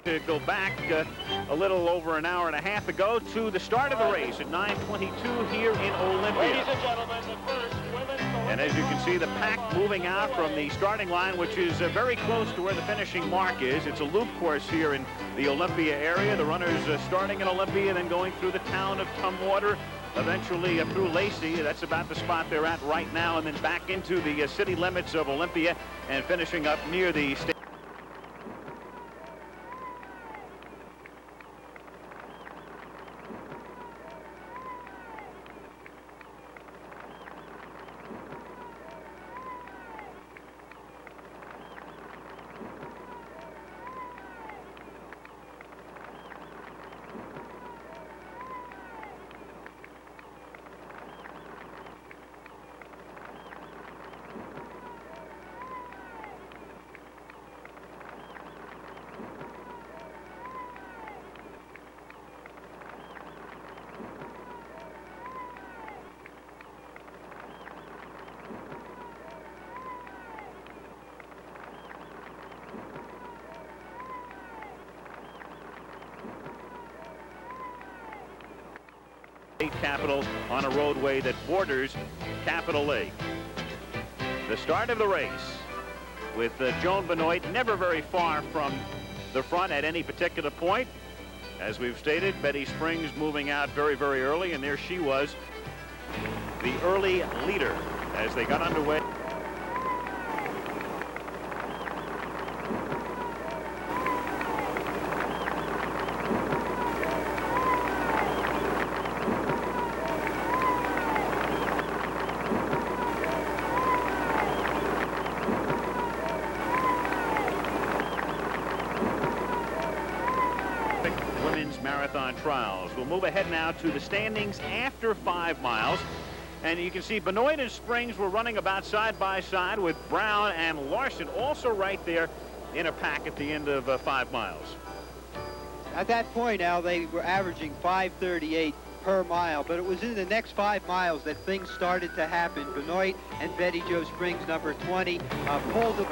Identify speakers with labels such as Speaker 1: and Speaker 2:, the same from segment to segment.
Speaker 1: To go back a little over an hour and a half ago to the start of the race at 9:22 here in Olympia.
Speaker 2: Ladies and gentlemen, the first women's Olympic.
Speaker 1: And as you can see, the pack moving out from the starting line, which is very close to where the finishing mark is. It's a loop course here in the Olympia area. The runners starting in Olympia, then going through the town of Tumwater, eventually through Lacey. That's about the spot they're at right now, and then back into the city limits of Olympia and finishing up near the state. Capital on a roadway that borders Capital A. The start of the race with Joan Benoit never very far from the front at any particular point. As we've stated, Betty Springs moving out very, very early, and there she was, the early leader as they got underway. Marathon trials. We'll move ahead now to the standings after 5 miles, and you can see Benoit and Springs were running about side by side with Brown and Larson also right there in a pack at the end of 5 miles.
Speaker 3: At that point, Al, they were averaging 5:38 per mile, but it was in the next 5 miles that things started to happen. Benoit and Betty Jo Springs, number 20, pulled the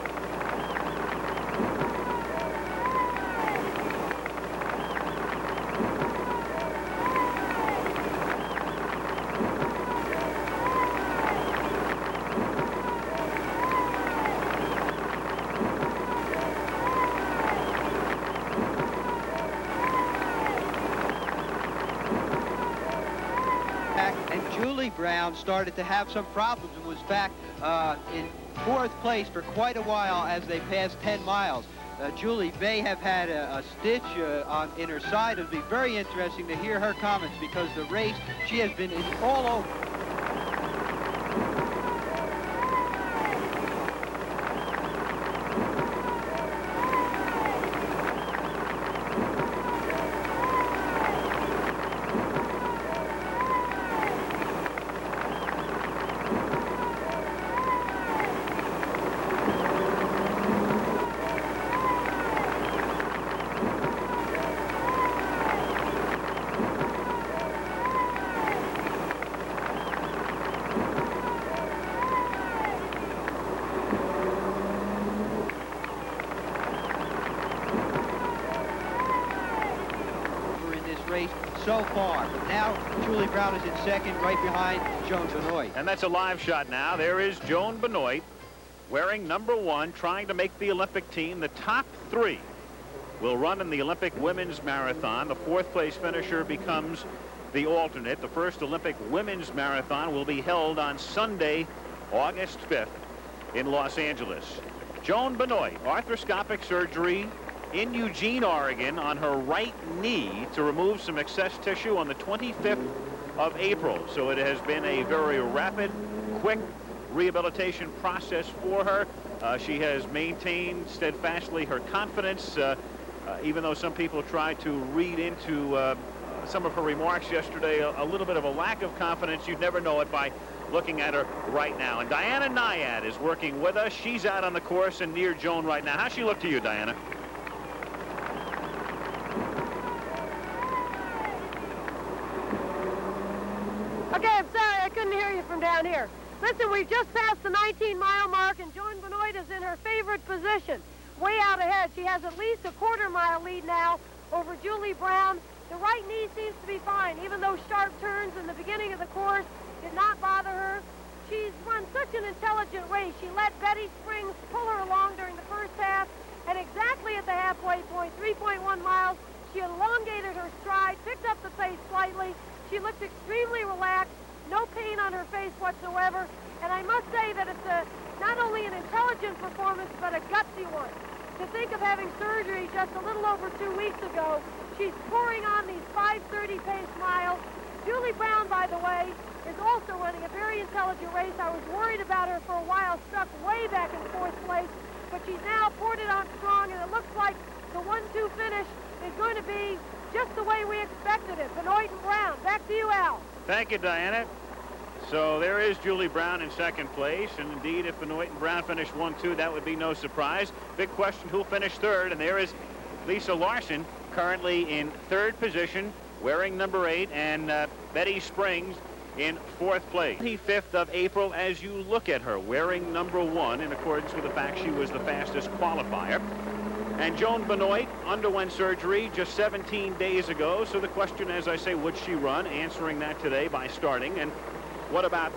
Speaker 3: Brown started to have some problems and was back in 4th place for quite a while as they passed 10 miles. Julie may have had a stitch in her side. It'll be very interesting to hear her comments because the race, she has been all over. So far, but now Julie Brown is in second, right behind Joan Benoit.
Speaker 1: And that's a live shot now. There is Joan Benoit wearing number 1, trying to make the Olympic team. The top 3 will run in the Olympic women's marathon. The 4th place finisher becomes the alternate. The first Olympic women's marathon will be held on Sunday, August 5th in Los Angeles. Joan Benoit, arthroscopic surgery in Eugene, Oregon, on her right knee to remove some excess tissue on the 25th of April. So it has been a very rapid, quick rehabilitation process for her. She has maintained steadfastly her confidence, even though some people tried to read into some of her remarks yesterday a little bit of a lack of confidence. You'd never know it by looking at her right now. And Diana Nyad is working with us. She's out on the course and near Joan right now. How's she look to you, Diana?
Speaker 4: Okay, I'm sorry, I couldn't hear you from down here. Listen, we've just passed the 19-mile mark, and Joan Benoit is in her favorite position. way out ahead. She has at least a quarter-mile lead now over Julie Brown. The right knee seems to be fine, even though sharp turns in the beginning of the course did not bother her. She's run such an intelligent race. She let Betty Springs pull her along during the first half, and exactly at the halfway point, 3.1 miles, she elongated her stride, picked up the pace slightly. She looked extremely relaxed, no pain on her face whatsoever, and I must say that it's not only an intelligent performance, but a gutsy one. To think of having surgery just a little over 2 weeks ago, she's pouring on these 5:30 pace miles. Julie Brown, by the way, is also running a very intelligent race. I was worried about her for a while, stuck way back in 4th place, but she's now poured it on strong, and it looks like the 1-2 finish is going to be just the way we expected it. Benoit and Brown. Back to you, Al.
Speaker 1: Thank you, Diana. So there is Julie Brown in 2nd place, and indeed, if Benoit and Brown finish 1-2, that would be no surprise. Big question, who'll finish 3rd, and there is Lisa Larson, currently in 3rd position, wearing number 8, and Betty Springs in 4th place. 25th of April, as you look at her, wearing number 1, in accordance with the fact she was the fastest qualifier. And Joan Benoit underwent surgery just 17 days ago, so the question, as I say, would she run? Answering that today by starting. And what about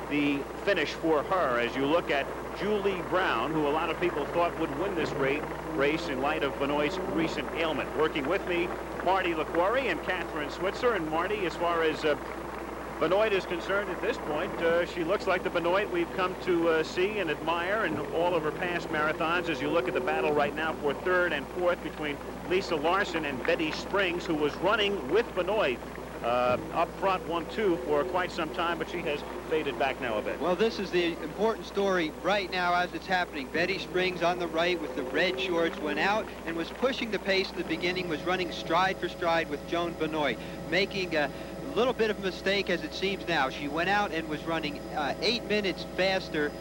Speaker 1: the finish for her as you look at Julie Brown, who a lot of people thought would win this race in light of Benoit's recent ailment? Working with me, Marty LaQuarrie and Catherine Switzer. And Marty, as far as Benoit is concerned at this point, she looks like the Benoit we've come to see and admire in all of her past marathons. As you look at the battle right now for 3rd and 4th between Lisa Larson and Betty Springs, who was running with Benoit up front 1-2 for quite some time, but she has faded back now a bit.
Speaker 3: Well, this is the important story right now as it's happening. Betty Springs on the right with the red shorts went out and was pushing the pace in the beginning, was running stride for stride with Joan Benoit, making a little bit of a mistake as it seems now. She went out and was running 8 minutes faster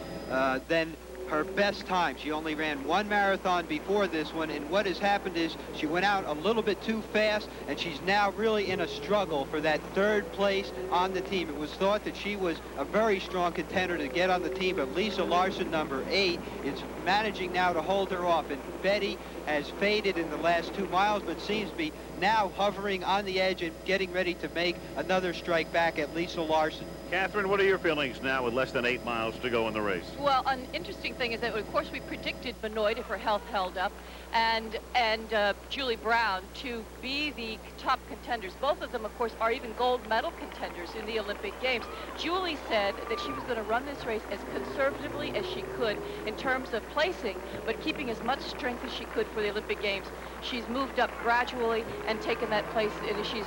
Speaker 3: than her best time. She only ran 1 marathon before this one, and what has happened is she went out a little bit too fast, and she's now really in a struggle for that 3rd place on the team. It was thought that she was a very strong contender to get on the team, but Lisa Larson, number 8, is managing now to hold her off, and Betty has faded in the last 2 miles, but seems to be now hovering on the edge and getting ready to make another strike back at Lisa Larson.
Speaker 1: Catherine, what are your feelings now with less than 8 miles to go in the race?
Speaker 5: Well, an interesting thing is that, of course, we predicted Benoit, if her health held up, and Julie Brown to be the top contenders. Both of them, of course, are even gold medal contenders in the Olympic Games. Julie said that she was going to run this race as conservatively as she could in terms of placing, but keeping as much strength as she could for the Olympic Games. She's moved up gradually and taken that place, and she's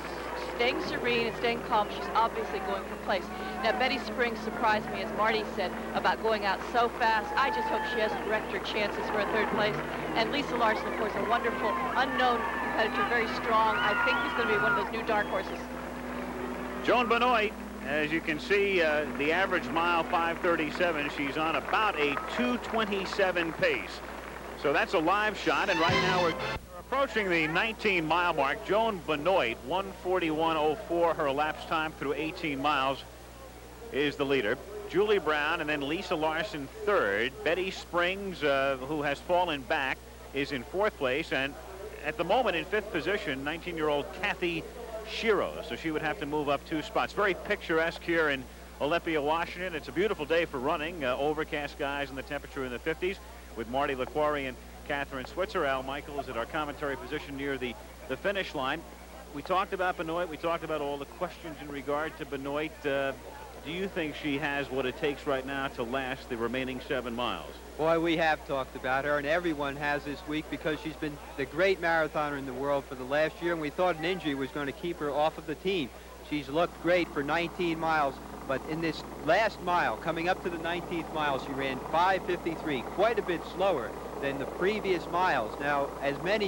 Speaker 5: staying serene and staying calm. She's obviously going for place. Now, Betty Springs surprised me, as Marty said, about going out so fast. I just hope she hasn't wrecked her chances for a 3rd place. And Lisa Larson, of course, a wonderful, unknown competitor, very strong. I think he's going to be one of those new dark horses.
Speaker 1: Joan Benoit, as you can see, the average mile 5:37. She's on about a 2:27 pace. So that's a live shot, and right now we're approaching the 19-mile mark. Joan Benoit, 1:41.04, her elapsed time through 18 miles, is the leader. Julie Brown and then Lisa Larson 3rd. Betty Springs, who has fallen back, is in 4th place, and at the moment in 5th position, 19-year-old Kathy Shiro. So she would have to move up 2 spots. Very picturesque here in Olympia, Washington. It's a beautiful day for running. Overcast skies and the temperature in the 50s. With Marty LaQuarrie and Catherine Switzer. Al Michaels at our commentary position near the finish line. We talked about Benoit. We talked about all the questions in regard to Benoit. Do you think she has what it takes right now to last the remaining 7 miles?
Speaker 3: Boy, we have talked about her, and everyone has this week, because she's been the great marathoner in the world for the last year, and we thought an injury was going to keep her off of the team. She's looked great for 19 miles, but in this last mile, coming up to the 19th mile, she ran 5:53, quite a bit slower than the previous miles. Now, as many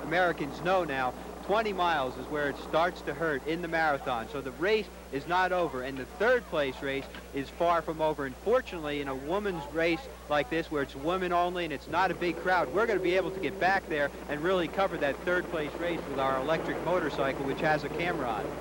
Speaker 3: Americans know now, 20 miles is where it starts to hurt in the marathon. So the race is not over, and the 3rd place race is far from over. And fortunately, in a women's race like this, where it's women only and it's not a big crowd, we're going to be able to get back there and really cover that 3rd place race with our electric motorcycle, which has a camera on it.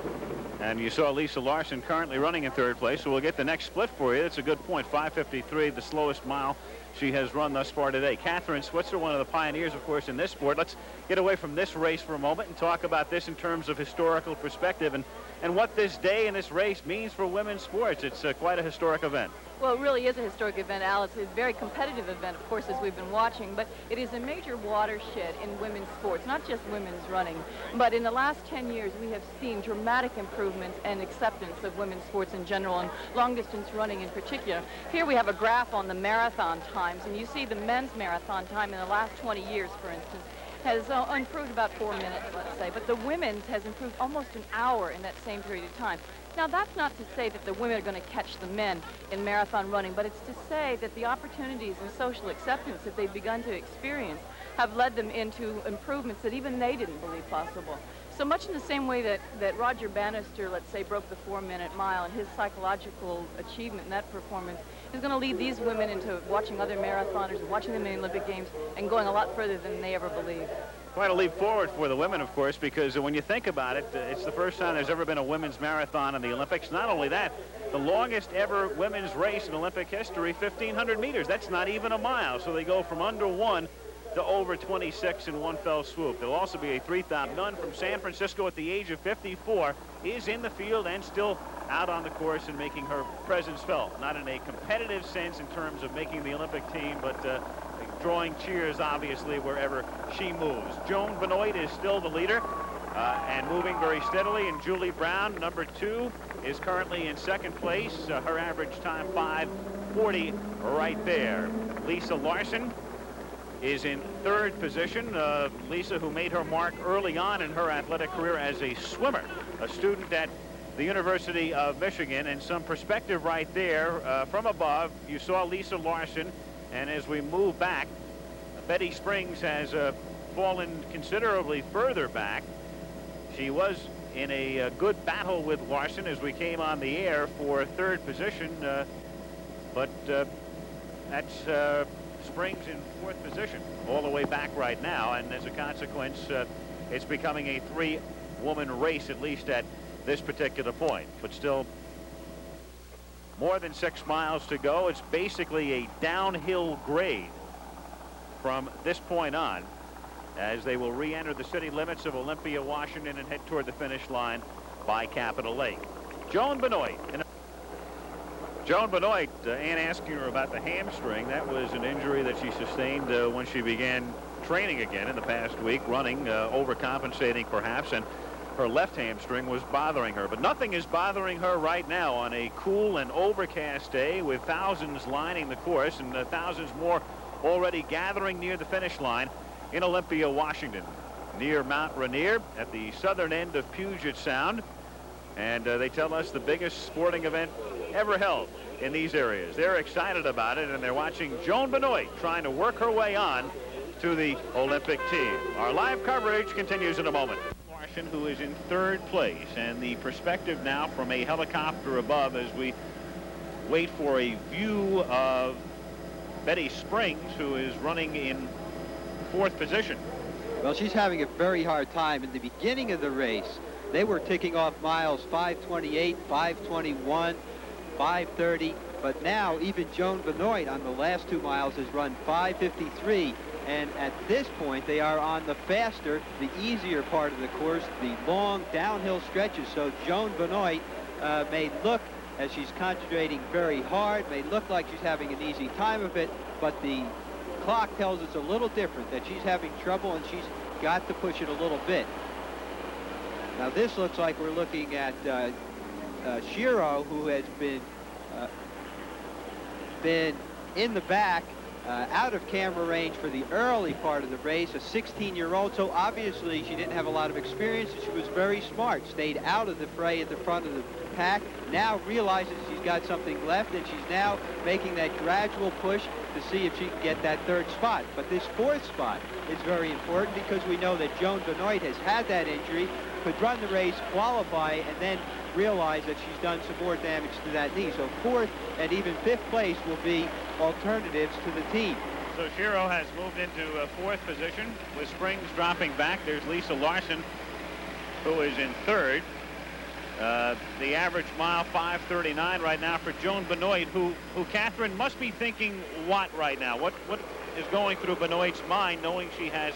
Speaker 1: And you saw Lisa Larson currently running in third place, so we'll get the next split for you. That's a good point. 5:53, the slowest mile she has run thus far today. Catherine Switzer, one of the pioneers, of course, in this sport. Let's get away from this race for a moment and talk about this in terms of historical perspective and what this day and this race means for women's sports. It's quite a historic event.
Speaker 5: Well, it really is a historic event, Al. It's a very competitive event, of course, as we've been watching, but it is a major watershed in women's sports, not just women's running. But in the last 10 years, we have seen dramatic improvements and acceptance of women's sports in general, and long-distance running in particular. Here we have a graph on the marathon times, and you see the men's marathon time in the last 20 years, for instance, has improved about 4 minutes, let's say, but the women's has improved almost an hour in that same period of time. Now, that's not to say that the women are going to catch the men in marathon running, but it's to say that the opportunities and social acceptance that they've begun to experience have led them into improvements that even they didn't believe possible. So much in the same way that Roger Bannister, let's say, broke the 4-minute mile, and his psychological achievement in that performance is going to lead these women into watching other marathoners and watching them in the Olympic Games and going a lot further than they ever believed.
Speaker 1: Quite a leap forward for the women, of course, because when you think about it, it's the first time there's ever been a women's marathon in the Olympics. Not only that, the longest ever women's race in Olympic history, 1,500 meters. That's not even a mile. So they go from under 1 to over 26 in one fell swoop. There'll also be a 3,000. Nunn from San Francisco at the age of 54 is in the field and still out on the course and making her presence felt. Not in a competitive sense in terms of making the Olympic team, but drawing cheers, obviously, wherever she moves. Joan Benoit is still the leader and moving very steadily. And Julie Brown, number 2, is currently in second place. Her average time, 5:40 right there. Lisa Larson is in third position. Lisa, who made her mark early on in her athletic career as a swimmer, a student at the University of Michigan. And some perspective right there from above. You saw Lisa Larson. And as we move back, Betty Springs has fallen considerably further back. She was in a good battle with Larson as we came on the air for third position, but that's Springs in fourth position all the way back right now, and as a consequence, it's becoming a 3-woman race, at least at this particular point. But still, more than 6 miles to go. It's basically a downhill grade from this point on as they will re-enter the city limits of Olympia, Washington, and head toward the finish line by Capitol Lake. Joan Benoit. Joan Benoit, Ann asking her about the hamstring. That was an injury that she sustained when she began training again in the past week, running, overcompensating perhaps, and her left hamstring was bothering her. But nothing is bothering her right now on a cool and overcast day with thousands lining the course and thousands more already gathering near the finish line in Olympia, Washington, near Mount Rainier at the southern end of Puget Sound. And they tell us the biggest sporting event ever held in these areas. They're excited about it, and they're watching Joan Benoit trying to work her way on to the Olympic team. Our live coverage continues in a moment. Who is in third place, and the perspective now from a helicopter above as we wait for a view of Betty Springs, who is running in fourth position.
Speaker 3: Well, she's having a very hard time. In the beginning of the race, they were ticking off miles 5:28, 5:21, 5:30, but now even Joan Benoit on the last 2 miles has run 5:53. And at this point, they are on the faster, the easier part of the course, the long downhill stretches. So Joan Benoit may look, as she's concentrating very hard, may look like she's having an easy time of it, but the clock tells us a little different, that she's having trouble and she's got to push it a little bit. Now this looks like we're looking at Shiro, who has been in the back, out of camera range for the early part of the race, a 16-year-old. So obviously she didn't have a lot of experience, and she was very smart, stayed out of the fray at the front of the pack, now realizes she's got something left, and she's now making that gradual push to see if she can get that third spot. But this fourth spot is very important because we know that Joan Benoit has had that injury, could run the race, qualify, and then realize that she's done some more damage to that knee. So fourth and even fifth place will be alternatives to the team.
Speaker 1: So Shiro has moved into fourth position with Springs dropping back. There's Lisa Larson, who is in third. The average mile 5:39 right now for Joan Benoit, who Catherine must be thinking what right now? What is going through Benoit's mind, knowing she has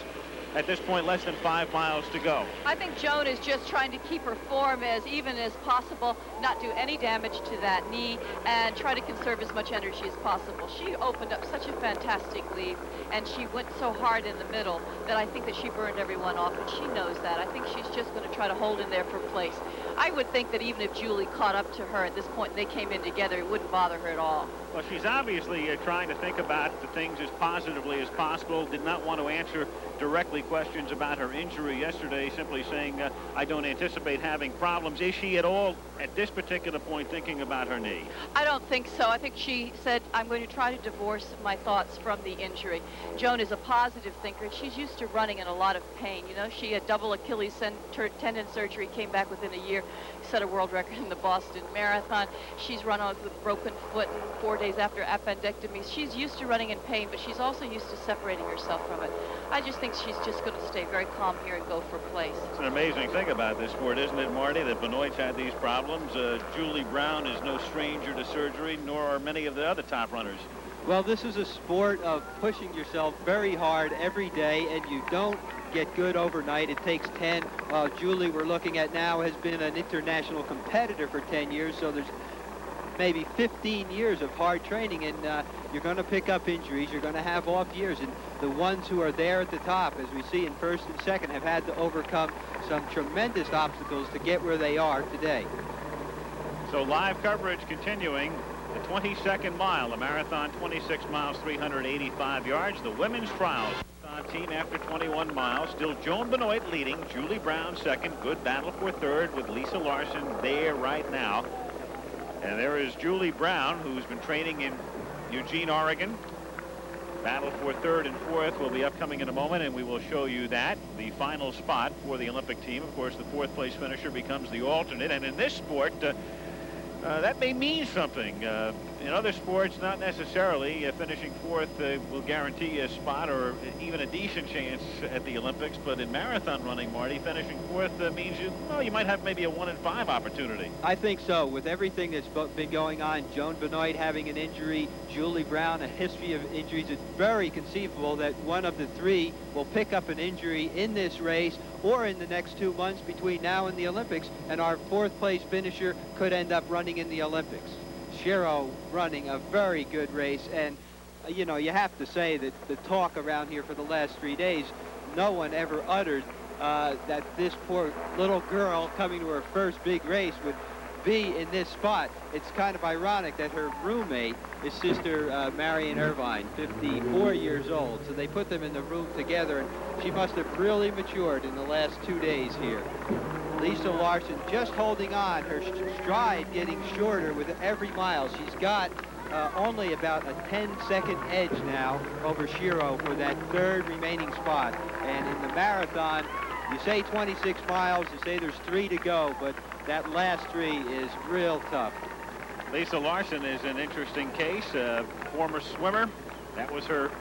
Speaker 1: at this point less than 5 miles to go?
Speaker 5: I think Joan is just trying to keep her form as even as possible, not do any damage to that knee, and try to conserve as much energy as possible. She opened up such a fantastic lead, and she went so hard in the middle that I think that she burned everyone off, and she knows that. I think she's just going to try to hold in there for place. I would think that even if Julie caught up to her at this point and they came in together, it wouldn't bother her at all.
Speaker 1: Well, she's obviously trying to think about the things as positively as possible. Did not want to answer directly questions about her injury yesterday, simply saying, I don't anticipate having problems. Is she at all, at this particular point, thinking about her knee?
Speaker 5: I don't think so. I think she said, I'm going to try to divorce my thoughts from the injury. Joan is a positive thinker. She's used to running in a lot of pain. You know, she had double Achilles tendon surgery, came back within a year, set a world record in the Boston Marathon. She's run on with a broken foot 4 days after appendectomy. She's used to running in pain, but she's also used to separating herself from it. I just think she's just going to stay very calm here and go for place.
Speaker 1: It's an amazing thing about this sport, isn't it, Marty, that Benoit's had these problems. Julie Brown is no stranger to surgery, nor are many of the other top runners.
Speaker 3: Well, this is a sport of pushing yourself very hard every day, and you don't get good overnight. It takes 10. Julie, we're looking at now, has been an international competitor for 10 years, so there's maybe 15 years of hard training, and you're going to pick up injuries. You're going to have off years, and the ones who are there at the top, as we see in first and second, have had to overcome some tremendous obstacles to get where they are today.
Speaker 1: So live coverage continuing. The 22nd mile, the marathon, 26 miles, 385 yards. The women's trials on team after 21 miles. Still Joan Benoit leading, Julie Brown second. Good battle for third with Lisa Larson there right now. And there is Julie Brown, who's been training in Eugene, Oregon. Battle for third and fourth will be upcoming in a moment, and we will show you that. The final spot for the Olympic team. Of course, the fourth place finisher becomes the alternate. And in this sport, that may mean something. In other sports, not necessarily. Finishing fourth will guarantee a spot or even a decent chance at the Olympics. But in marathon running, Marty, finishing fourth means you might have maybe a 1 in 5 opportunity. I
Speaker 3: think so. With everything that's been going on, Joan Benoit having an injury, Julie Brown, a history of injuries, it's very conceivable that one of the three will pick up an injury in this race or in the next 2 months between now and the Olympics, and our fourth place finisher could end up running in the Olympics. Shiro running a very good race, and you know, you have to say that the talk around here for the last 3 days, no one ever uttered that this poor little girl coming to her first big race would be in this spot. It's kind of ironic that her roommate is Sister Marion Irvine, 54 years old. So they put them in the room together, and she must have really matured in the last 2 days here. Lisa Larson just holding on, her stride getting shorter with every mile. She's got only about a 10-second edge now over Shiro for that third remaining spot. And in the marathon, you say 26 miles, you say there's 3 to go, but that last 3 is real tough.
Speaker 1: Lisa Larson is an interesting case, former swimmer. That was her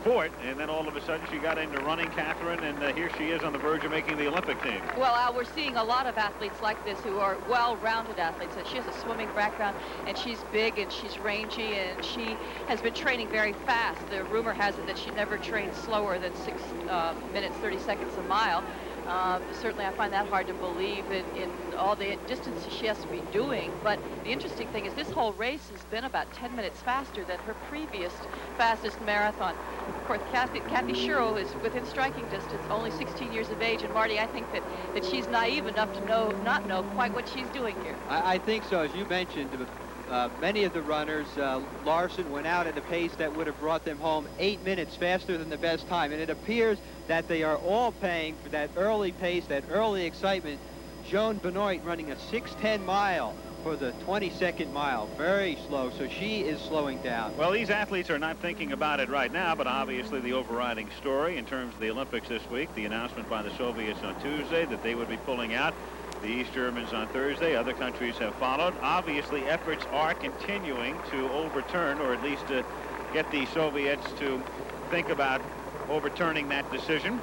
Speaker 1: fort, and then all of a sudden she got into running, Catherine, and here she is on the verge of making the Olympic team.
Speaker 5: Well, Al, we're seeing a lot of athletes like this who are well-rounded athletes, and she has a swimming background, and she's big, and she's rangy, and she has been training very fast. The rumor has it that she never trained slower than 6 minutes, 30 seconds a mile. Certainly I find that hard to believe in all the distances she has to be doing. But the interesting thing is this whole race has been about 10 minutes faster than her previous fastest marathon. Of course, Kathy Shiro is within striking distance, only 16 years of age. And Marty, I think that she's naive enough to not know quite what she's doing here.
Speaker 3: I think so. As you mentioned, many of the runners, Larson went out at a pace that would have brought them home 8 minutes faster than the best time. And it appears that they are all paying for that early pace, that early excitement. Joan Benoit running a 6:10 mile for the 22nd mile. Very slow, so she is slowing down.
Speaker 1: Well, these athletes are not thinking about it right now, but obviously the overriding story in terms of the Olympics this week, the announcement by the Soviets on Tuesday that they would be pulling out. The East Germans on Thursday. Other countries have followed. Obviously, efforts are continuing to overturn, or at least to get the Soviets to think about overturning that decision.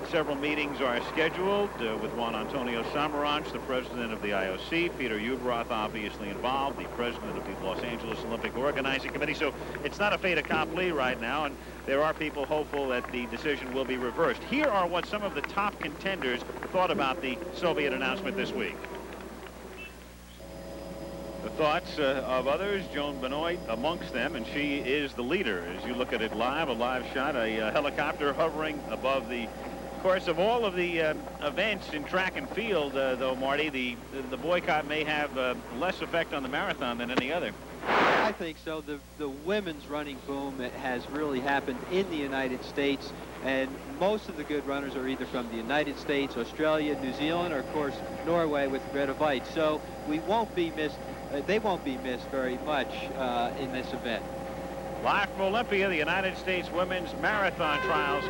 Speaker 1: several meetings are scheduled with Juan Antonio Samaranch, the president of the IOC, Peter Ubroth obviously involved, the president of the Los Angeles Olympic Organizing Committee. So it's not a fait accompli right now, and there are people hopeful that the decision will be reversed. Here are what some of the top contenders thought about the Soviet announcement this week. The thoughts of others, Joan Benoit amongst them, and she is the leader. As you look at it live, a live shot, a helicopter hovering above the course of all of the events in track and field, though, Marty, the boycott may have less effect on the marathon than any other.
Speaker 3: I think so. The women's running boom has really happened in the United States, and most of the good runners are either from the United States, Australia, New Zealand, or of course Norway with Greta Weitz. So we won't be missed. They won't be missed very much in this event.
Speaker 1: Live from Olympia, the United States Women's Marathon Trials.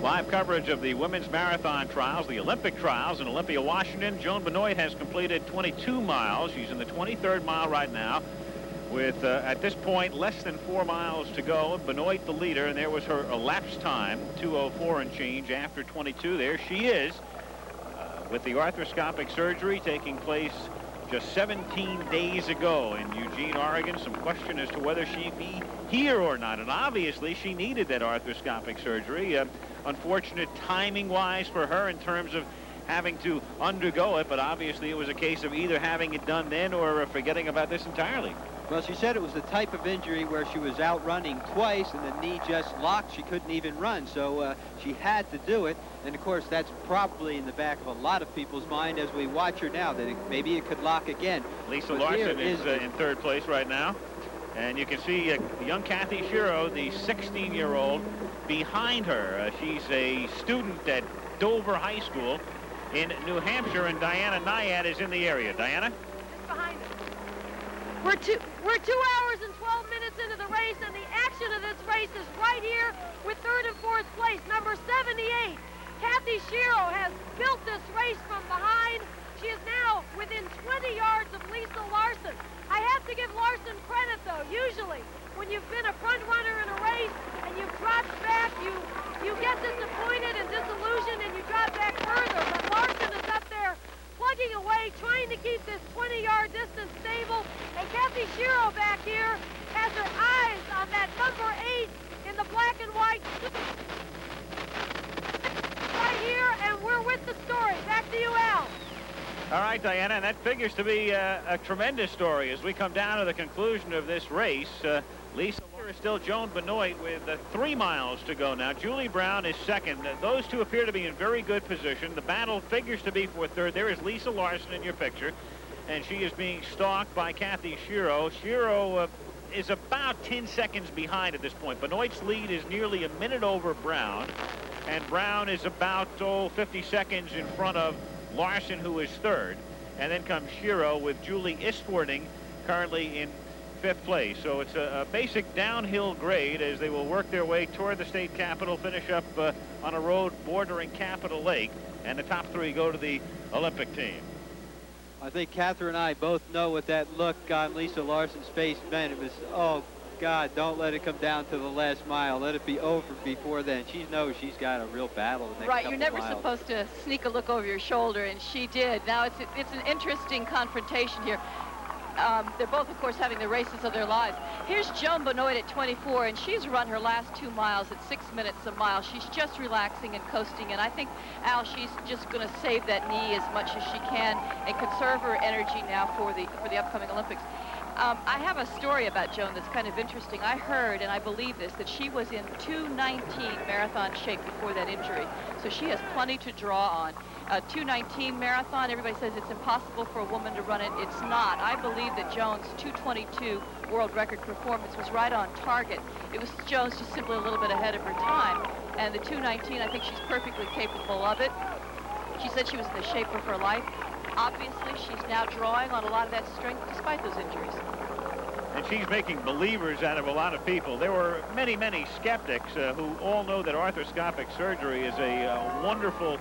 Speaker 1: Live coverage of the Women's Marathon Trials, the Olympic Trials in Olympia, Washington. Joan Benoit has completed 22 miles. She's in the 23rd mile right now with, at this point, less than 4 miles to go. Benoit the leader, and there was her elapsed time, 2:04 and change after 22. There she is with the arthroscopic surgery taking place just 17 days ago in Eugene, Oregon. Some question as to whether she'd be here or not, and obviously she needed that arthroscopic surgery. Unfortunate timing-wise for her in terms of having to undergo it, but obviously it was a case of either having it done then or forgetting about this entirely.
Speaker 3: Well, she said it was the type of injury where she was out running twice and the knee just locked. She couldn't even run, so she had to do it. And, of course, that's probably in the back of a lot of people's mind as we watch her now, that maybe it could lock again.
Speaker 1: Lisa Larson is in third place right now. And you can see young Kathy Shiro, the 16-year-old, behind her. She's a student at Dover High School in New Hampshire, and Diana Nyad is in the area. Diana?
Speaker 4: Behind us. We're 2 hours and 12 minutes into the race, and the action of this race is right here with third and fourth place. Number 78, Kathy Shiro, has built this race from behind. She is now within 20 yards of Lisa Larson. I have to give Larson credit, though. Usually, when you've been a front runner in a race and you've dropped back, you get disappointed and disillusioned and you drop back further. But Larson is up there plugging away, trying to keep this 20-yard distance stable. And Kathy Shiro back here has her eyes on that number 8 in the black and white. Right here, and we're with the story. Back to you, Al.
Speaker 1: All right, Diana, and that figures to be a tremendous story as we come down to the conclusion of this race. Lisa is still Joan Benoit with 3 miles to go now. Julie Brown is second. Those two appear to be in very good position. The battle figures to be for third. There is Lisa Larson in your picture, and she is being stalked by Kathy Shiro. Shiro is about 10 seconds behind at this point. Benoit's lead is nearly a minute over Brown, and Brown is about 50 seconds in front of Larson, who is third, and then comes Shiro with Julie Istwarding currently in 5th place. So it's a basic downhill grade as they will work their way toward the state capitol, finish up on a road bordering Capitol Lake, and the top 3 go to the Olympic team.
Speaker 3: I think Catherine and I both know what that look on Lisa Larson's face meant. It was, oh, God, don't let it come down to the last mile. Let it be over before then. She knows she's got a real battle the next
Speaker 5: Right, you're never
Speaker 3: miles.
Speaker 5: supposed to sneak a look over your shoulder, and she did. Now, it's an interesting confrontation here. They're both, of course, having the races of their lives. Here's Joan Benoit at 24, and she's run her last 2 miles at 6 minutes a mile. She's just relaxing and coasting, and I think, Al, she's just going to save that knee as much as she can and conserve her energy now for the upcoming Olympics. I have a story about Joan that's kind of interesting. I heard, and I believe this, that she was in 2:19 marathon shape before that injury. So she has plenty to draw on. 2:19 marathon, everybody says it's impossible for a woman to run it. It's not. I believe that Joan's 2:22 world record performance was right on target. It was Joan's just simply a little bit ahead of her time. And the 2:19, I think she's perfectly capable of it. She said she was in the shape of her life. Obviously, she's now drawing on a lot of that strength despite those injuries.
Speaker 1: And she's making believers out of a lot of people. There were many, many skeptics who all know that arthroscopic surgery is a wonderful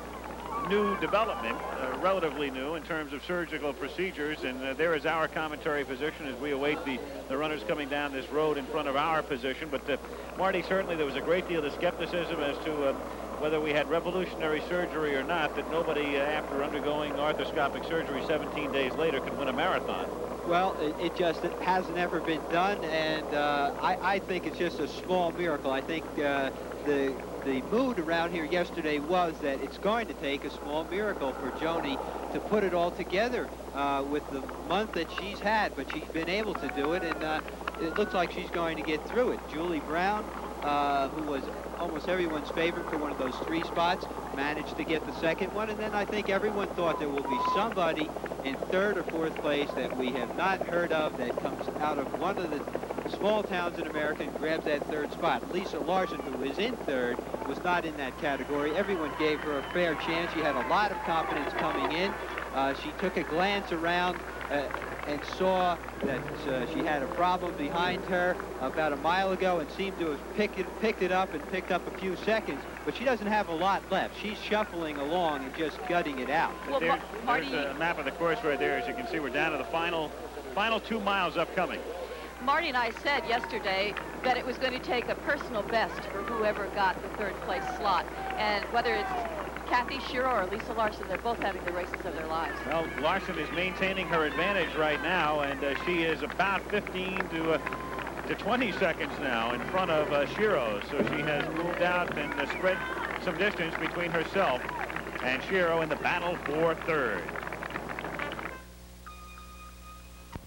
Speaker 1: new development, relatively new in terms of surgical procedures. And there is our commentary position as we await the runners coming down this road in front of our position. But Marty, certainly there was a great deal of skepticism as to whether we had revolutionary surgery or not, that nobody after undergoing arthroscopic surgery 17 days later could win a marathon.
Speaker 3: Well, it just hasn't ever been done, and I think it's just a small miracle. I think the mood around here yesterday was that it's going to take a small miracle for Joni to put it all together with the month that she's had, but she's been able to do it, and it looks like she's going to get through it. Julie Brown, who was almost everyone's favorite for one of those 3 spots, managed to get the second one, and then I think everyone thought there will be somebody in 3rd or 4th place that we have not heard of that comes out of one of the small towns in America and grabs that 3rd spot. Lisa Larson, who is in 3rd, was not in that category. Everyone gave her a fair chance. She had a lot of confidence coming in. She took a glance around and saw that she had a problem behind her about a mile ago and seemed to have picked it up and picked up a few seconds, but she doesn't have a lot left. She's shuffling along and just gutting it out.
Speaker 5: Well,
Speaker 1: there's a map of the course right there. As you can see, we're down to the final 2 miles upcoming.
Speaker 5: Marty and I said yesterday that it was going to take a personal best for whoever got the 3rd place slot, and whether it's Kathy Shiro or Lisa Larson, they're both having the races of their lives.
Speaker 1: Well, Larson is maintaining her advantage right now, and she is about 15 to 20 seconds now in front of Shiro. So she has moved out and spread some distance between herself and Shiro in the battle for 3rd.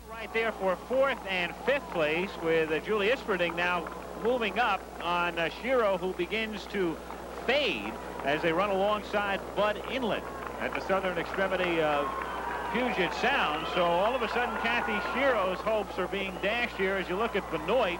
Speaker 1: Right there for 4th and 5th place, with Julie Isperding now moving up on Shiro, who begins to fade as they run alongside Bud Inlet at the southern extremity of Puget Sound. So all of a sudden, Kathy Shiro's hopes are being dashed here as you look at Benoit,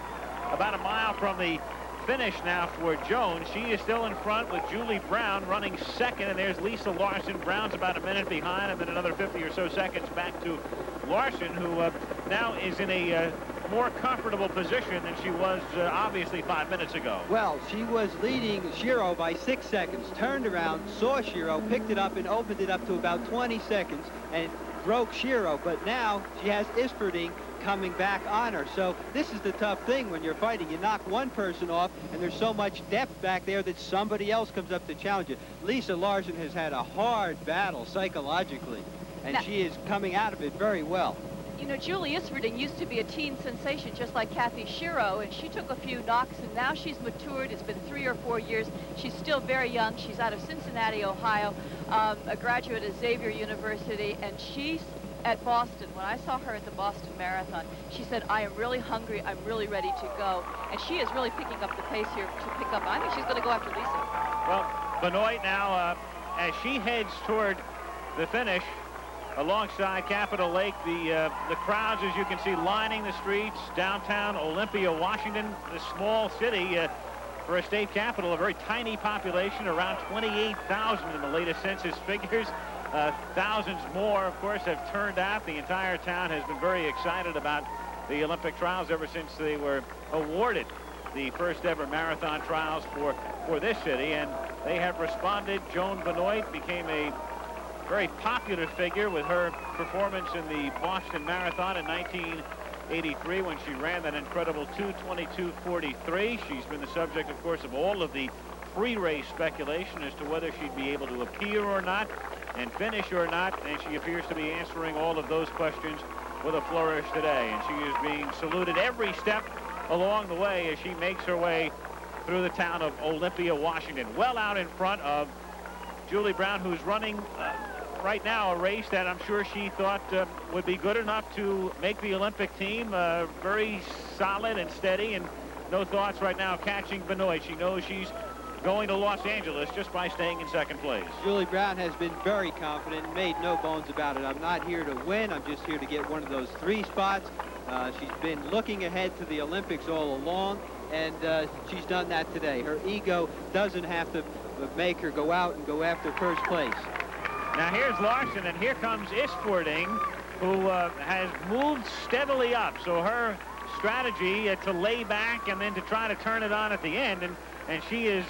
Speaker 1: about a mile from the finish now for Joan. She is still in front with Julie Brown running 2nd, and there's Lisa Larson. Brown's about a minute behind, and then another 50 or so seconds back to Larson, who now is in a more comfortable position than she was obviously 5 minutes ago.
Speaker 3: Well, she was leading Shiro by 6 seconds, turned around, saw Shiro, picked it up and opened it up to about 20 seconds and broke Shiro, but now she has Isperding coming back on her. So this is the tough thing when you're fighting. You knock one person off, and there's so much depth back there that somebody else comes up to challenge you. Lisa Larson has had a hard battle psychologically, and she is coming out of it very well.
Speaker 5: You know, Julie Isperding used to be a teen sensation just like Kathy Shiro, and she took a few knocks, and now she's matured. It's been 3 or 4 years. She's still very young. She's out of Cincinnati, Ohio, a graduate of Xavier University, and she's at Boston. When I saw her at the Boston Marathon, she said, I am really hungry. I'm really ready to go. And she is really picking up the pace here to pick up. I think she's going to go after Lisa.
Speaker 1: Well, Benoit now, as she heads toward the finish, alongside Capitol Lake, the crowds, as you can see, lining the streets downtown Olympia, Washington, the small city for a state capital, a very tiny population, around 28,000 in the latest census figures. Thousands more, of course, have turned out. The entire town has been very excited about the Olympic trials ever since they were awarded the first ever marathon trials for this city, and they have responded. Joan Benoit became a very popular figure with her performance in the Boston Marathon in 1983 when she ran that incredible 2:22:43. She's been the subject, of course, of all of the pre-race speculation as to whether she'd be able to appear or not and finish or not, and she appears to be answering all of those questions with a flourish today, and she is being saluted every step along the way as she makes her way through the town of Olympia, Washington, well out in front of Julie Brown, who's running right now a race that I'm sure she thought would be good enough to make the Olympic team. Very solid and steady, and no thoughts right now of catching Benoit. She knows she's going to Los Angeles just by staying in 2nd place.
Speaker 3: Julie Brown has been very confident and made no bones about it. I'm not here to win. I'm just here to get one of those 3 spots. She's been looking ahead to the Olympics all along, and she's done that today. Her ego doesn't have to make her go out and go after 1st place.
Speaker 1: Now here's Larson, and here comes Isperding, who has moved steadily up. So her strategy to lay back and then to try to turn it on at the end, and she is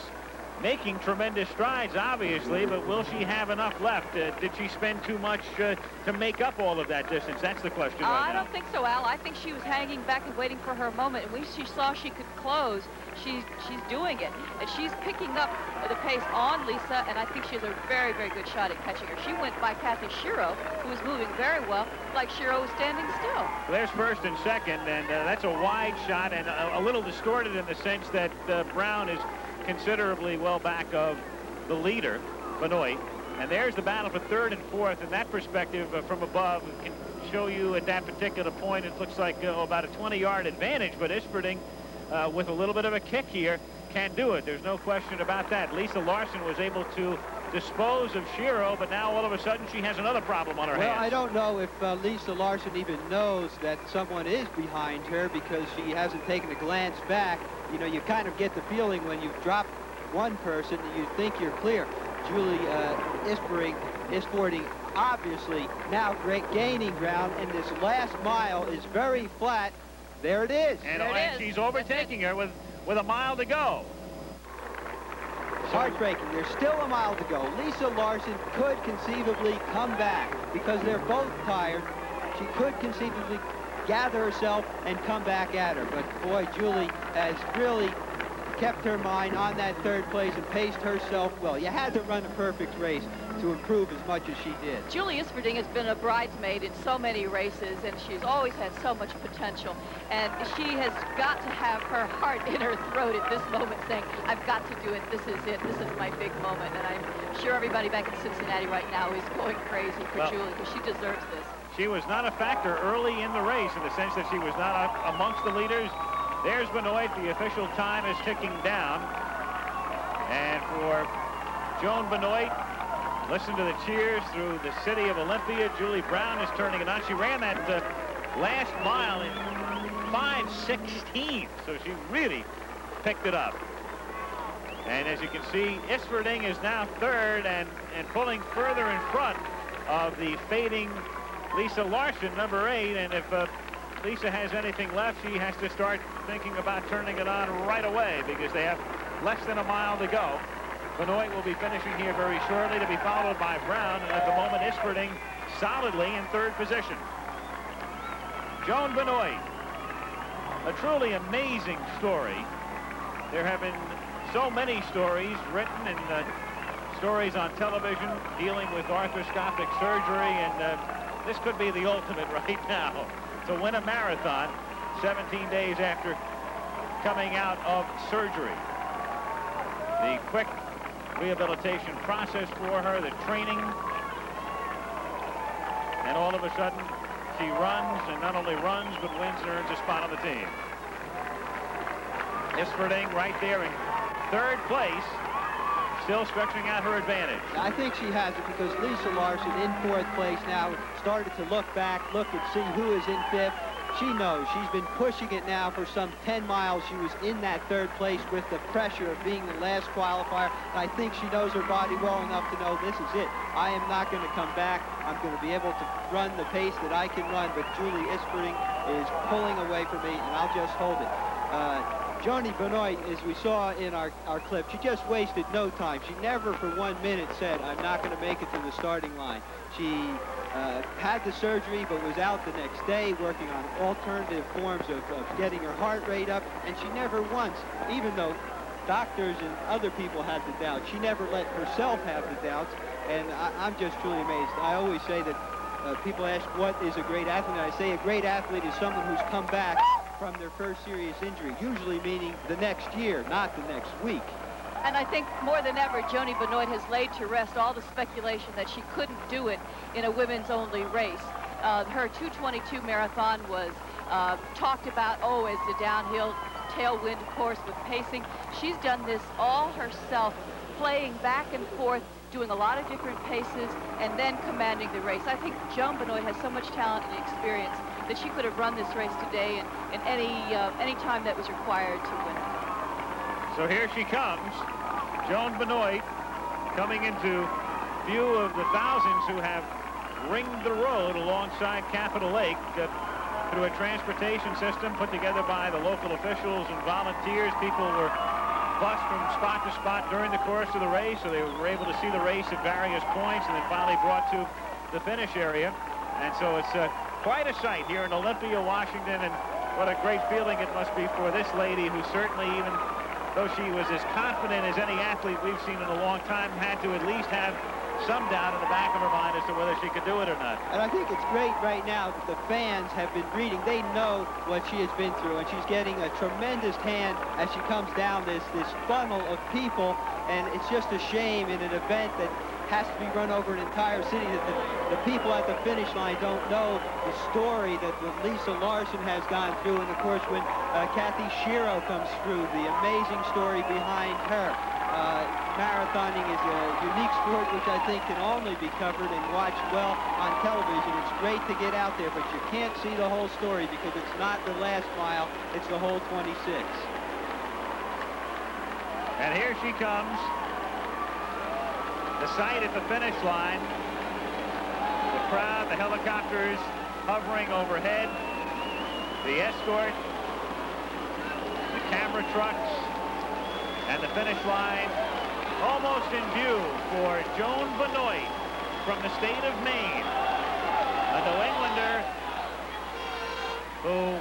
Speaker 1: making tremendous strides, obviously, but will she have enough left? Did she spend too much to make up all of that distance? That's the question right now.
Speaker 5: I don't think so, Al. I think she was hanging back and waiting for her moment. And when she saw she could close, she's doing it. And she's picking up the pace on Lisa, and I think she has a very, very good shot at catching her. She went by Kathy Shiro, who was moving very well, like Shiro was standing still.
Speaker 1: Well, there's first and second, and that's a wide shot and a little distorted in the sense that Brown is considerably well back of the leader, Benoit. And there's the battle for third and fourth. In that perspective, from above, can show you at that particular point, it looks like about a 20-yard advantage, but Isperding, with a little bit of a kick here, can do it. There's no question about that. Lisa Larson was able to dispose of Shiro, but now all of a sudden she has another problem on her hands.
Speaker 3: Well, I don't know if Lisa Larson even knows that someone is behind her because she hasn't taken a glance back. You know, you kind of get the feeling when you've dropped one person, you think you're clear. Julie Isperding obviously now gaining ground, and this last mile is very flat. There it is.
Speaker 1: And she's overtaking her with a mile to go.
Speaker 3: Heartbreaking. There's still a mile to go. Lisa Larson could conceivably come back because they're both tired. She could conceivably gather herself and come back at her. But boy, Julie has really kept her mind on that third place and paced herself well. You had to run a perfect race to improve as much as she did.
Speaker 5: Julie Isperding has been a bridesmaid in so many races, and she's always had so much potential. And she has got to have her heart in her throat at this moment saying, I've got to do it. This is it. This is my big moment. And I'm sure everybody back in Cincinnati right now is going crazy for Julie because she deserves this.
Speaker 1: She was not a factor early in the race in the sense that she was not amongst the leaders. There's Benoit. The official time is ticking down. And for Joan Benoit, listen to the cheers through the city of Olympia. Julie Brown is turning it on. She ran that last mile in 5:16, so she really picked it up. And as you can see, Isperding is now third and pulling further in front of the fading Lisa Larson, number 8. And if Lisa has anything left, she has to start thinking about turning it on right away because they have less than a mile to go. Benoit will be finishing here very shortly to be followed by Brown, and at the moment Isperding solidly in third position. Joan Benoit, a truly amazing story. There have been so many stories written and stories on television dealing with arthroscopic surgery, and this could be the ultimate right now, to win a marathon 17 days after coming out of surgery. The quick rehabilitation process for her, the training, and all of a sudden she runs, and not only runs but wins and earns a spot on the team. Isperding right there in third place, still stretching out her advantage.
Speaker 3: I think she has it because Lisa Larson in fourth place now started to look back, look and see who is in fifth. She knows. She's been pushing it now for some 10 miles. She was in that third place with the pressure of being the last qualifier. And I think she knows her body well enough to know this is it. I am not going to come back. I'm going to be able to run the pace that I can run. But Julie Isperding is pulling away from me, and I'll just hold it. Joanie Benoit, as we saw in our clip, she just wasted no time. She never for 1 minute said, I'm not going to make it to the starting line. She had the surgery but was out the next day working on alternative forms of getting her heart rate up, and she never once, even though doctors and other people had the doubt, she never let herself have the doubts, and I'm just truly amazed. I always say that people ask what is a great athlete, and I say a great athlete is someone who's come back from their first serious injury, usually meaning the next year, not the next week.
Speaker 5: And I think more than ever, Joanie Benoit has laid to rest all the speculation that she couldn't do it in a women's-only race. Her 2:22 marathon was talked about, as the downhill tailwind course with pacing. She's done this all herself, playing back and forth, doing a lot of different paces, and then commanding the race. I think Joan Benoit has so much talent and experience that she could have run this race today in any time that was required to win it.
Speaker 1: So here she comes, Joan Benoit, coming into view of the thousands who have ringed the road alongside Capitol Lake through a transportation system put together by the local officials and volunteers. People were bus from spot to spot during the course of the race, so they were able to see the race at various points, and then finally brought to the finish area. And so it's quite a sight here in Olympia, Washington, and what a great feeling it must be for this lady who certainly, even though she was as confident as any athlete we've seen in a long time, had to at least have some doubt in the back of her mind as to whether she could do it or not.
Speaker 3: And I think it's great right now that the fans have been reading. They know what she has been through, and she's getting a tremendous hand as she comes down this funnel of people. And it's just a shame in an event that has to be run over an entire city that the people at the finish line don't know the story that Lisa Larson has gone through. And of course, when Kathy Shiro comes through, the amazing story behind her. Marathoning is a unique sport which I think can only be covered and watched well on television. It's great to get out there, but you can't see the whole story because it's not the last mile, it's the whole 26.
Speaker 1: And here she comes. The sight at the finish line. The crowd, the helicopters hovering overhead. The escort. The camera trucks. And the finish line almost in view for Joan Benoit from the state of Maine, a New Englander who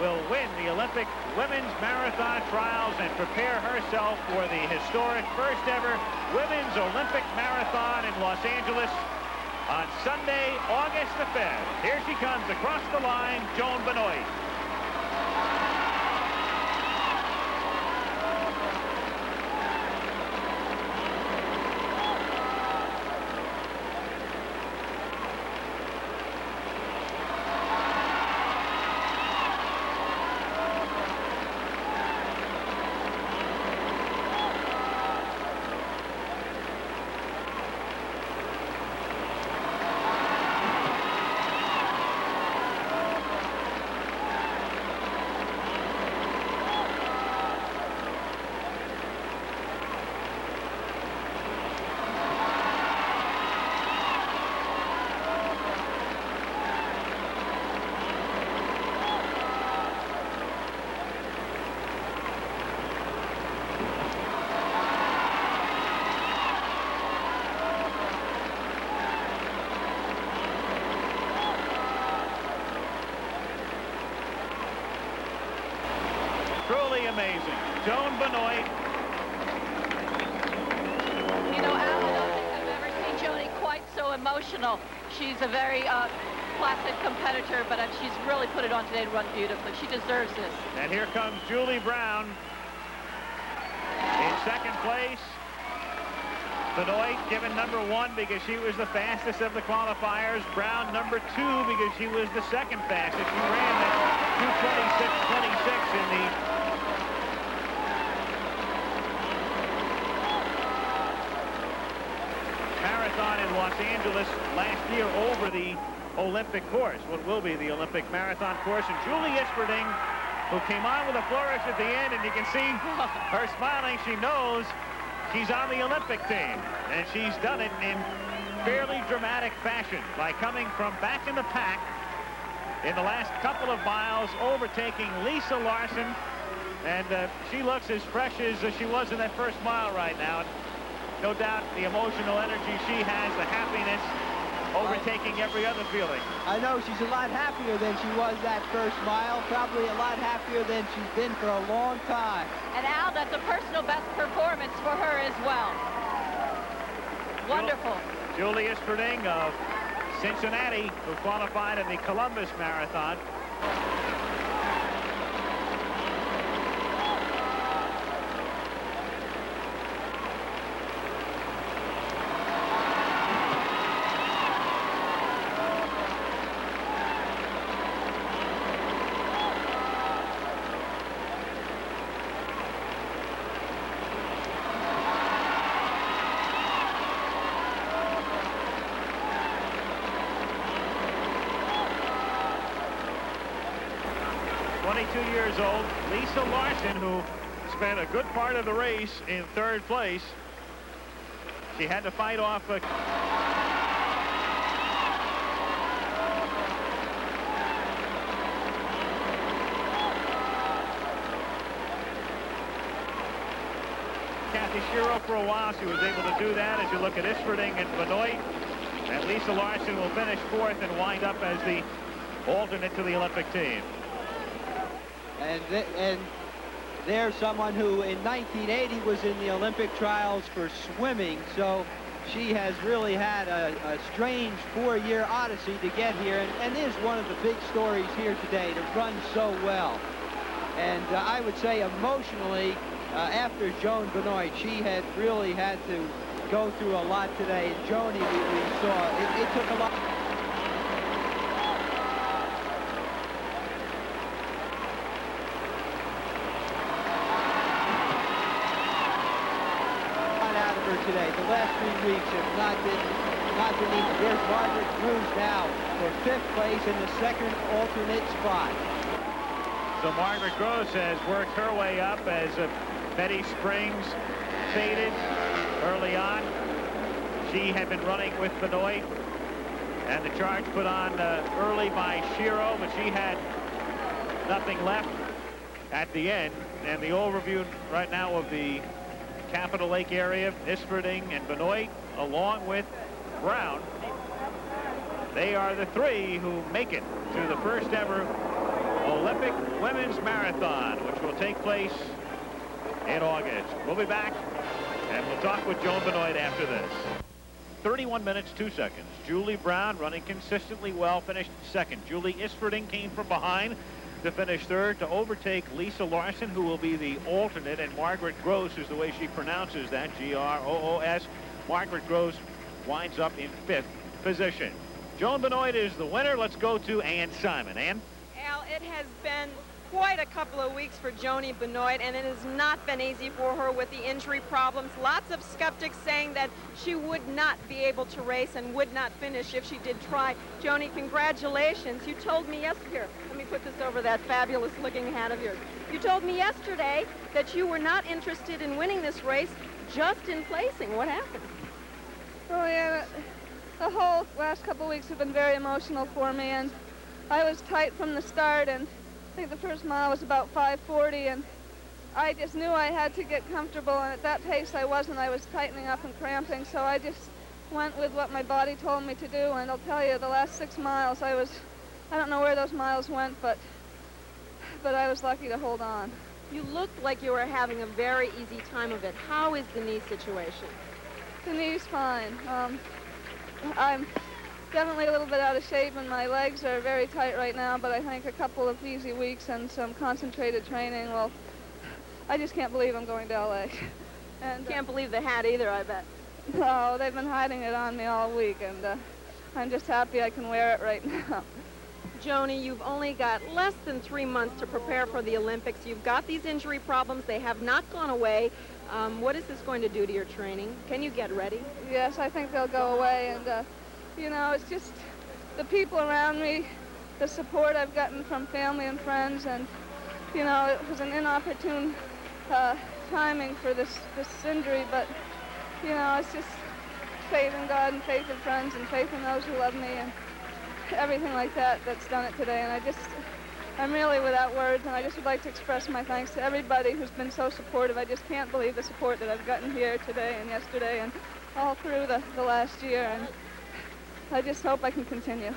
Speaker 1: will win the Olympic Women's Marathon Trials and prepare herself for the historic first ever Women's Olympic Marathon in Los Angeles on Sunday, August the 5th. Here she comes across the line, Joan Benoit. Truly amazing. Joan Benoit.
Speaker 5: You know, Al, I don't think I've ever seen Joni quite so emotional. She's a very placid competitor, but she's really put it on today to run beautifully. She deserves this.
Speaker 1: And here comes Julie Brown in second place. Benoit given number 1 because she was the fastest of the qualifiers. Brown number 2 because she was the second fastest. She ran that 2:26.26 in the marathon in Los Angeles last year over the Olympic course, what will be the Olympic marathon course. And Julie Isperding, who came on with a flourish at the end, and you can see her smiling. She knows she's on the Olympic team, and she's done it in fairly dramatic fashion by coming from back in the pack in the last couple of miles, overtaking Lisa Larson, and she looks as fresh as she was in that first mile right now. And no doubt the emotional energy she has, the happiness, overtaking every other feeling.
Speaker 3: I know she's a lot happier than she was that first mile, probably a lot happier than she's been for a long time.
Speaker 5: And Al, that's a personal best performance for her as well. Wonderful.
Speaker 1: Julie Isperding of Cincinnati, who qualified in the Columbus Marathon. Years old, Lisa Larson, who spent a good part of the race in third place. She had to fight off a to Shiro for a while. She was able to do that. As you look at Isfording and Benoit, and Lisa Larson will finish fourth and wind up as the alternate to the Olympic team.
Speaker 3: And there's someone who in 1980 was in the Olympic trials for swimming, so she has really had a strange 4-year odyssey to get here, and is one of the big stories here today, to run so well. And I would say emotionally, after Joan Benoit, she had really had to go through a lot today. And Joni, we saw, it took a lot. Out of her today. The last 3 weeks have not been easy. There's Margaret Cruz now for 5th place in the second alternate spot.
Speaker 1: So Margaret Gross has worked her way up as Betty Springs faded early on. She had been running with Benoit, and the charge put on early by Shiro, but she had nothing left at the end. And the overview right now of the Capital Lake area, Isfording and Benoit, along with Brown. They are the 3 who make it to the first ever Olympic Women's Marathon, which will take place in August. We'll be back, and we'll talk with Joan Benoit after this. 31 minutes, 2 seconds. Julie Brown running consistently well, finished second. Julie Isfording came from behind to finish third, to overtake Lisa Larson, who will be the alternate, and Margaret Gross is the way she pronounces that, G-R-O-O-S. Margaret Gross winds up in 5th position. Joan Benoit is the winner. Let's go to Ann Simon. Ann?
Speaker 6: Al, it has been quite a couple of weeks for Joni Benoit, and it has not been easy for her with the injury problems. Lots of skeptics saying that she would not be able to race and would not finish if she did try. Joni, congratulations. You told me yesterday, let me put this over that fabulous looking hat of yours. You told me yesterday that you were not interested in winning this race, just in placing. What happened?
Speaker 7: Oh, yeah, the whole last couple of weeks have been very emotional for me, and I was tight from the start, and I think the first mile was about 5:40, and I just knew I had to get comfortable, and at that pace I wasn't. I was tightening up and cramping, so I just went with what my body told me to do, and I'll tell you, the last 6 miles, I don't know where those miles went, but I was lucky to hold on.
Speaker 6: You looked like you were having a very easy time of it. How is the knee situation?
Speaker 7: The knee's fine. I'm definitely a little bit out of shape, and my legs are very tight right now, but I think a couple of easy weeks and some concentrated training, well, I just can't believe I'm going to LA. And
Speaker 6: Can't believe the hat either, I bet.
Speaker 7: no, they've been hiding it on me all week, and I'm just happy I can wear it right now.
Speaker 6: Joni, you've only got less than 3 months to prepare for the Olympics. You've got these injury problems. They have not gone away. What is this going to do to your training? Can you get ready?
Speaker 7: Yes, I think they'll go away, and you know, it's just the people around me, the support I've gotten from family and friends, and, you know, it was an inopportune timing for this injury, but, you know, it's just faith in God and faith in friends and faith in those who love me and everything like that that's done it today. And I'm really without words, and I just would like to express my thanks to everybody who's been so supportive. I just can't believe the support that I've gotten here today and yesterday and all through the last year. And I just hope I can continue.